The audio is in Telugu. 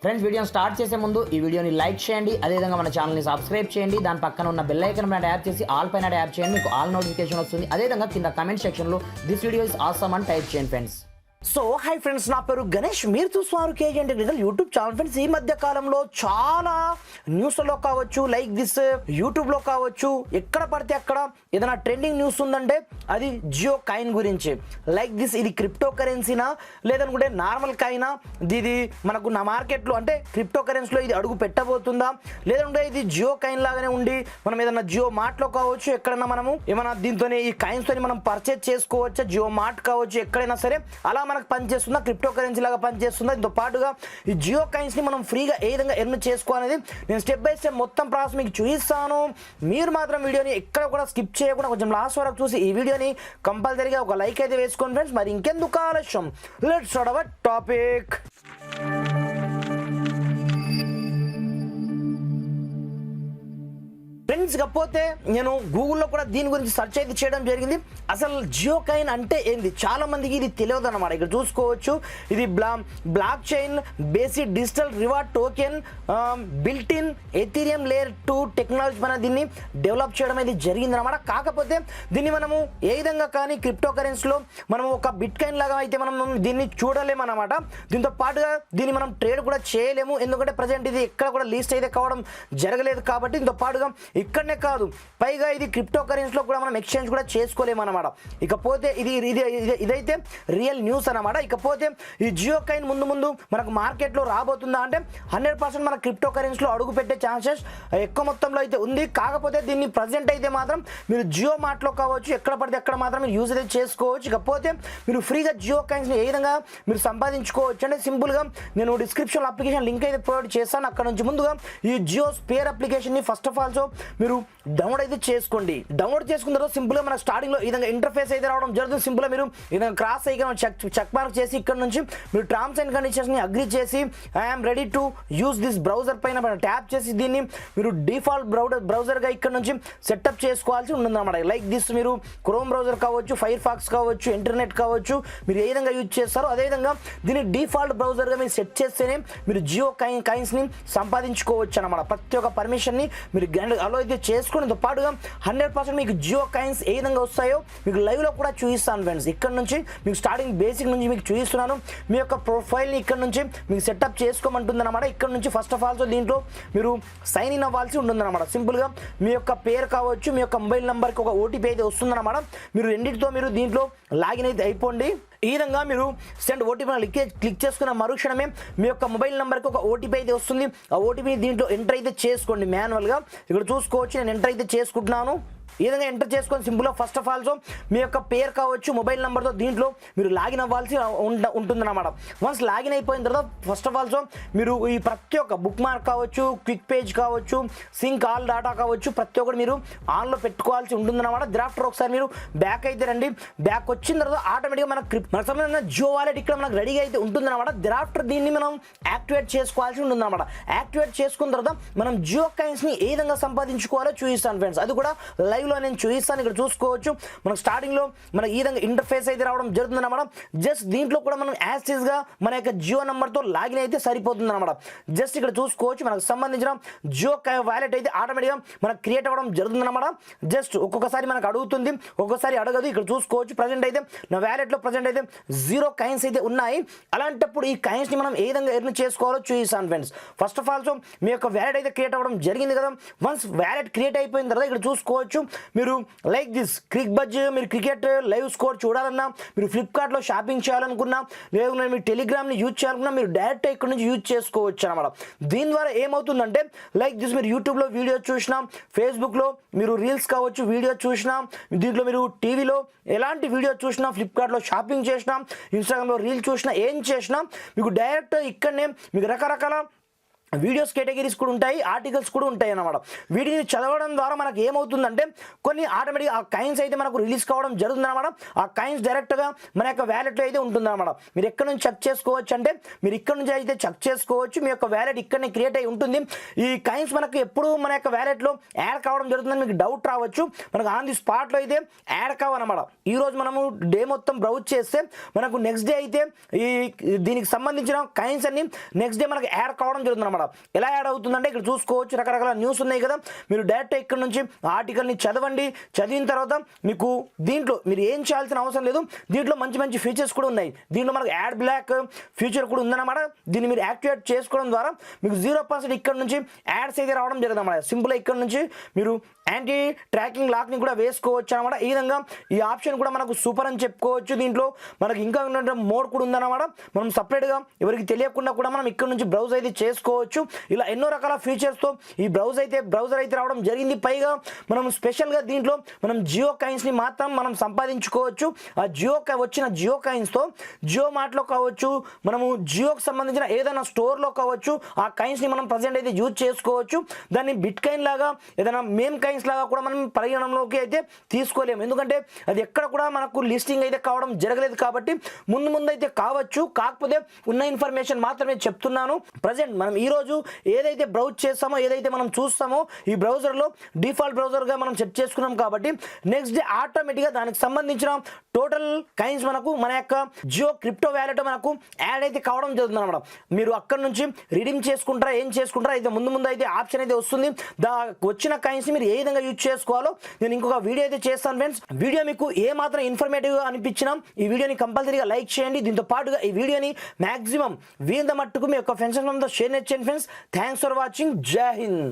ఫ్రెండ్స్, వీడియోని స్టార్ట్ చేసే ముందు ఈ వీడియోని లైక్ చేయండి, అదేవిధంగా మన ఛానల్ని సబ్స్క్రైబ్ చేయండి. దాని పక్కన ఉన్న బెల్ ఐకాన్ పైన ట్యాప్ చేసి ఆల్ పైన ట్యాప్ చేయండి, మీకు ఆల్ నోటిఫికేషన్ వస్తుంది. అదేవిధంగా కింద కమెంట్ సెక్షన్లో దిస్ వీడియో ఇస్ ఆసమ్ అని టైప్ చేయండి ఫ్రెండ్స్. సో హాయ్ ఫ్రెండ్స్, నా పేరు గణేష్, మీరు చూస్తున్నారు KG technical YouTube channel. Friends, ఈ మధ్య కాలంలో చాలా న్యూస్లో కావచ్చు, లైక్ దిస్ యూట్యూబ్లో కావచ్చు, ఎక్కడ పడితే అక్కడ ఏదైనా ట్రెండింగ్ న్యూస్ ఉందంటే అది జియో కాయిన్ గురించి. లైక్ దిస్, ఇది క్రిప్టో కరెన్సీనా లేదనుకుంటే నార్మల్ కాయినా, ఇది మనకు నా మార్కెట్లో అంటే క్రిప్టో కరెన్సీలో ఇది అడుగు పెట్టబోతుందా, లేదంటే ఇది జియో కాయిన్ లాగానే ఉండి మనం ఏదైనా జియో మార్ట్లో కావచ్చు, ఎక్కడైనా మనము ఏమైనా దీంతోనే ఈ కాయిన్స్తో మనం పర్చేజ్ చేసుకోవచ్చా, జియో మార్ట్ కావచ్చు, ఎక్కడైనా సరే అలా మనకు పనిచేస్తుందా, క్రిప్టో కరెన్సీ లాగా పనిచేస్తుందా. దీంతో పాటుగా ఈ జియో కాయిన్స్ని మనం ఫ్రీగా ఏ విధంగా ఎర్న్ చేసుకోవాలనేది నేను స్టెప్ బై స్టెప్ మొత్తం ప్రాసెస్ మీకు చూపిస్తాను. మీరు మాత్రం వీడియోని ఎక్కడ కూడా స్కిప్ చేయకుండా కొంచెం లాస్ట్ వరకు చూసి ఈ వీడియోని కంపల్సరీగా ఒక లైక్ అయితే వేసుకోండి ఫ్రెండ్స్. మరి ఇంకెందుకు ఆలస్యం, let's start our topic. Friends, కాకపోతే నేను గూగుల్లో కూడా దీని గురించి సెర్చ్ అయితే చేయడం జరిగింది. అసలు జియో కాయిన్ అంటే ఏంది, చాలా మందికి ఇది తెలియదు అన్నమాట. ఇక్కడ చూసుకోవచ్చు, ఇది block chain basic digital reward token built in Ethereum layer 2 technology పైన దీన్ని డెవలప్ చేయడం అనేది జరిగింది అనమాట. కాకపోతే దీన్ని మనము ఏ విధంగా కానీ క్రిప్టో కరెన్సీలో మనం ఒక బిట్ కాయిన్ లాగా అయితే మనం దీన్ని చూడలేము అనమాట. దీంతో పాటుగా దీన్ని మనం ట్రేడ్ కూడా చేయలేము, ఎందుకంటే ప్రజెంట్ ఇది ఎక్కడ కూడా లీస్ట్ అయితే కావడం జరగలేదు. కాబట్టి దీంతో పాటుగా ఇక్కడనే కాదు, పైగా ఇది క్రిప్టో కరెన్సీలో కూడా మనం ఎక్స్చేంజ్ కూడా చేసుకోలేము అనమాట. ఇకపోతే ఇదైతే రియల్ న్యూస్ అనమాట. ఇకపోతే ఈ జియో కాయిన్ ముందు మనకు మార్కెట్లో రాబోతుందా అంటే 100% మన క్రిప్టో కరెన్సీలో అడుగు పెట్టే ఛాన్సెస్ ఎక్కువ మొత్తంలో అయితే ఉంది. కాకపోతే దీన్ని ప్రజెంట్ అయితే మాత్రం మీరు జియో మార్ట్లో కావచ్చు, ఎక్కడ పడితే ఎక్కడ మాత్రం మీరు యూజ్ అయితే చేసుకోవచ్చు. ఇకపోతే మీరు ఫ్రీగా జియో కాయిన్స్ని ఏ విధంగా మీరు సంపాదించుకోవచ్చు అంటే సింపుల్గా నేను డిస్క్రిప్షన్లో అప్లికేషన్ లింక్ అయితే ప్రొవైడ్ చేస్తాను. అక్కడ నుంచి ముందుగా ఈ జియో స్పేర్ అప్లికేషన్ని ఫస్ట్ ఆఫ్ ఆల్ మీరు డౌన్లోడ్ అయితే చేసుకోండి. డౌన్లోడ్ చేసుకున్న తర్వాత సింపుల్గా మన స్టార్టింగ్లో ఈ విధంగా ఇంటర్ఫేస్ అయితే రావడం జరుగుతుంది. సింపుల్గా మీరు ఈ విధంగా క్రాస్ అయ్యి చెక్ మార్క్ చేసి ఇక్కడ నుంచి మీరు టర్మ్స్ అండ్ కండిషన్స్ని అగ్రీ చేసి I'm ready to use this browser పైన ట్యాప్ చేసి దీన్ని మీరు డిఫాల్ట్ బ్రౌజర్గా ఇక్కడ నుంచి సెటప్ చేసుకోవాల్సి ఉంటుందన్నమాట. లైక్ దిస్, మీరు క్రోమ్ బ్రౌజర్ కావచ్చు, ఫైర్ ఫాక్స్ కావచ్చు, ఇంటర్నెట్ కావచ్చు, మీరు ఏ విధంగా యూజ్ చేస్తారో అదేవిధంగా దీన్ని డిఫాల్ట్ బ్రౌజర్గా మీరు సెట్ చేస్తేనే మీరు జియో కాయిన్స్ని సంపాదించుకోవచ్చు అన్నమాట. ప్రతి ఒక్క పర్మిషన్ని మీరు అలో అయితే చేసుకునేతో పాటుగా 100% మీకు జియో కాయిన్స్ ఏ విధంగా వస్తాయో మీకు లైవ్లో కూడా చూపిస్తాను ఫ్రెండ్స్. ఇక్కడ నుంచి మీకు స్టార్టింగ్ బేసిక్ నుంచి మీకు చూపిస్తున్నాను. మీ యొక్క ప్రొఫైల్ని ఇక్కడ నుంచి మీకు సెటప్ చేసుకోమంటుంది అనమాట. ఇక్కడ నుంచి ఫస్ట్ ఆఫ్ ఆల్ దీంట్లో మీరు సైన్ ఇన్ అవ్వాల్సి ఉంటుందన్నమాట. సింపుల్గా మీ యొక్క పేరు కావచ్చు, మీ యొక్క మొబైల్ నెంబర్కి ఒక ఓటీపీ అయితే వస్తుందన్నమాట. మీరు రెండింటితో మీరు దీంట్లో లాగిన్ అయితే అయిపోండి. ఈ విధంగా మీరు సెండ్ ఓటీపీ క్లిక్ చేసుకున్న మరుక్షణమే మీ యొక్క మొబైల్ నెంబర్కి ఒక ఓటీపీ అయితే వస్తుంది. ఆ ఓటీపీని దీంట్లో ఎంటర్ అయితే చేసుకోండి మాన్యువల్గా. ఇక్కడ చూసుకోవచ్చు, నేను ఎంటర్ అయితే చేసుకుంటున్నాను. ఈ విధంగా ఎంటర్ చేసుకొని సింపుల్గా ఫస్ట్ ఆఫ్ ఆల్ మీ యొక్క పేరు కావచ్చు, మొబైల్ నెంబర్తో దీంట్లో మీరు లాగిన్ అవ్వాల్సి ఉంటుందన్నమాట. వన్స్ లాగిన్ అయిపోయిన తర్వాత ఫస్ట్ ఆఫ్ ఆల్ మీరు ఈ ప్రతి ఒక్క బుక్ మార్క్ కావచ్చు, క్విక్ పేజ్ కావచ్చు, సింక్ ఆల్ డేటా కావచ్చు, ప్రతి ఒక్కటి మీరు ఆన్లో పెట్టుకోవాల్సి ఉంటుందన్నమాట. దిరాఫ్టర్ ఒకసారి మీరు బ్యాక్ అయితే రండి. బ్యాక్ వచ్చిన తర్వాత ఆటోమేటిక్గా మనకు సంబంధించిన జియో వాలెట్ ఇక్కడ మనకు రెడీగా అయితే ఉంటుందన్నమాట. దిరాఫ్టర్ దీన్ని మనం యాక్టివేట్ చేసుకోవాల్సి ఉంటుందన్నమాట. యాక్టివేట్ చేసుకున్న తర్వాత మనం జియో కాయిన్స్ని ఏ విధంగా సంపాదించుకోవాలో చూపిస్తాను ఫ్రెండ్స్. అది కూడా లైవ్లో నేను చూపిస్తాను. ఇక్కడ చూసుకోవచ్చు, మనకు స్టార్టింగ్లో మనకి ఈ విధంగా ఇంటర్ఫేస్ అయితే రావడం జరుగుతుంది అన్నమాట. జస్ట్ దీంట్లో కూడా మనం యాక్సెస్గా మన యొక్క జియో నెంబర్తో లాగిన్ అయితే సరిపోతుంది అనమాట. జస్ట్ ఇక్కడ చూసుకోవచ్చు, మనకు సంబంధించిన జియో వాలెట్ అయితే ఆటోమేటిక్గా మనకు క్రియేట్ అవ్వడం జరుగుతుంది అనమాట. జస్ట్ ఒక్కొక్కసారి మనకు అడుగుతుంది, ఒక్కొక్కసారి అడగదు. ఇక్కడ చూసుకోవచ్చు, ప్రజెంట్ అయితే నా వ్యాలెట్లో ప్రజెంట్ అయితే 0 కాయిన్స్ అయితే ఉన్నాయి. అలాంటప్పుడు ఈ కాయిన్స్ని మనం ఏ విధంగా ఎర్న్ చేసుకోవాలో చూపిస్తాను ఫ్రెండ్స్. ఫస్ట్ ఆఫ్ ఆల్ మీ యొక్క వ్యాలెట్ అయితే క్రియేట్ అవ్వడం జరిగింది కదా. వన్స్ వ్యాలెట్ క్రియేట్ అయిపోయిన తర్వాత ఇక్కడ చూసుకోవచ్చు, మీరు లైక్ దిస్ క్రిక్ బజ్, మీరు క్రికెట్ లైవ్ స్కోర్ చూడాలన్నా, మీరు ఫ్లిప్కార్ట్లో షాపింగ్ చేయాలనుకున్నా, లేదంటే మీరు టెలిగ్రామ్ని యూజ్ చేయాలనుకున్నా మీరు డైరెక్ట్ ఇక్కడ నుంచి యూజ్ చేసుకోవచ్చు అనమాట. దీని ద్వారా ఏమవుతుందంటే లైక్ దిస్, మీరు యూట్యూబ్లో వీడియో చూసినా, ఫేస్బుక్లో మీరు రీల్స్ కావచ్చు వీడియో చూసినా, దీంట్లో మీరు టీవీలో ఎలాంటి వీడియో చూసినా, ఫ్లిప్కార్ట్లో షాపింగ్ చేసినా, ఇన్స్టాగ్రామ్లో రీల్ చూసినా, ఏం చేసినా మీకు డైరెక్ట్ ఇక్కడనే మీకు రకరకాల వీడియోస్ కేటగిరీస్ కూడా ఉంటాయి, ఆర్టికల్స్ కూడా ఉంటాయి అన్నమాట. వీటిని చదవడం ద్వారా మనకు ఏమవుతుందంటే కొన్ని ఆటోమేటిక్గా ఆ కాయిన్స్ అయితే మనకు రిలీజ్ కావడం జరుగుతుంది అనమాట. ఆ కాయిన్స్ డైరెక్ట్గా మన యొక్క వ్యాలెట్లో అయితే ఉంటుందన్నమాట. మీరు ఎక్కడ నుంచి చెక్ చేసుకోవచ్చు అంటే మీరు ఇక్కడ నుంచి అయితే చెక్ చేసుకోవచ్చు. మీ యొక్క వ్యాలెట్ ఇక్కడనే క్రియేట్ అయి ఉంటుంది. ఈ కాయిన్స్ మనకు ఎప్పుడు మన యొక్క వ్యాలెట్లో యాడ్ కావడం జరుగుతుందని మీకు డౌట్ రావచ్చు. మనకు ఆన్ ది స్పాట్లో అయితే యాడ్ కావన్నమాట. ఈరోజు మనము డే మొత్తం బ్రౌజ్ చేస్తే మనకు నెక్స్ట్ డే అయితే దీనికి సంబంధించిన కాయిన్స్ అన్ని నెక్స్ట్ డే మనకు యాడ్ కావడం జరుగుతుంది. ఎలా యాడ్ అవుతుందంటే ఇక్కడ చూసుకోవచ్చు, రకరకాల న్యూస్ ఉన్నాయి కదా. మీరు డైరెక్ట్ ఇక్కడ నుంచి ఆర్టికల్ని చదవండి. చదివిన తర్వాత మీకు దీంట్లో మీరు ఏం చేయాల్సిన అవసరం లేదు. దీంట్లో మంచి మంచి ఫీచర్స్ కూడా ఉన్నాయి. దీంట్లో మనకు యాడ్ బ్లాక్ ఫీచర్ కూడా ఉందన్నమాట. దీన్ని మీరు యాక్టివేట్ చేసుకోవడం ద్వారా మీకు 0% ఇక్కడ నుంచి యాడ్స్ అయితే రావడం జరుగుతుంది అన్నమాట. సింపుల్గా ఇక్కడ నుంచి మీరు యాంటీ ట్రాకింగ్ లాక్ని కూడా వేసుకోవచ్చు అనమాట. ఈ విధంగా ఈ ఆప్షన్ కూడా మనకు సూపర్ అని చెప్పుకోవచ్చు. దీంట్లో మనకు ఇంకా మోడ్ కూడా ఉందన్నమాట. మనం సపరేట్గా ఎవరికి తెలియకుండా కూడా మనం ఇక్కడ నుంచి బ్రౌజ్ అయితే చేసుకోవచ్చు. ఇలా ఎన్నో రకాల ఫీచర్స్తో ఈ బ్రౌజర్ అయితే రావడం జరిగింది. పైగా మనం స్పెషల్గా దీంట్లో మనం జియో కాయిన్స్ని మాత్రం మనం సంపాదించుకోవచ్చు. ఆ వచ్చిన జియో కాయిన్స్తో జియో మార్ట్లో కావచ్చు, మనము జియోకి సంబంధించిన ఏదైనా స్టోర్లో కావచ్చు, ఆ కాయిన్స్ని మనం ప్రజెంట్ అయితే యూజ్ చేసుకోవచ్చు. దాన్ని బిట్ కాయిన్ లాగా ఏదైనా మేమ్ కాయిన్స్ లాగా కూడా మనం పరిగణనలోకి అయితే తీసుకోలేము. ఎందుకంటే అది ఎక్కడ కూడా మనకు లిస్టింగ్ అయితే కావడం జరగలేదు కాబట్టి ముందు అయితే కావచ్చు. కాకపోతే ఉన్న ఇన్ఫర్మేషన్ మాత్రమే చెప్తున్నాను. ప్రజెంట్ మనం ఈరోజు ఏదైతే బ్రౌజ్ చేస్తామో, ఏదైతే మనం చూస్తామో ఈ బ్రౌజర్లో డిఫాల్ట్ బ్రౌజర్గా మనం సెట్ చేసుకున్నాం కాబట్టి నెక్స్ట్ డే ఆటోమేటిక్గా దానికి సంబంధించిన టోటల్ కాయిన్స్ మనకు మన యొక్క జియో క్రిప్టో వ్యాలెట్ మనకు యాడ్ అయితే కావడం జరుగుతుంది అనమాట. మీరు అక్కడ నుంచి రిడీమ్ చేసుకుంటారా, ఏం చేసుకుంటారా అయితే ముందు అయితే ఆప్షన్ అయితే వస్తుంది. వచ్చిన కాయిన్స్ మీరు ఏ విధంగా యూజ్ చేసుకోవాలో నేను ఇంకొక వీడియో అయితే చేస్తాను ఫ్రెండ్స్. వీడియో మీకు ఏ మాత్రం ఇన్ఫర్మేటివ్గా అనిపించినా ఈ వీడియోని కంపల్సరీగా లైక్ చేయండి. దీంతో పాటుగా ఈ వీడియోని మాక్సిమం వీంత మట్టుకు మీ యొక్క ఫ్రెండ్స్ షేర్ చేయండి ఫ్రెండ్స్. Thanks for watching. జై హింద్.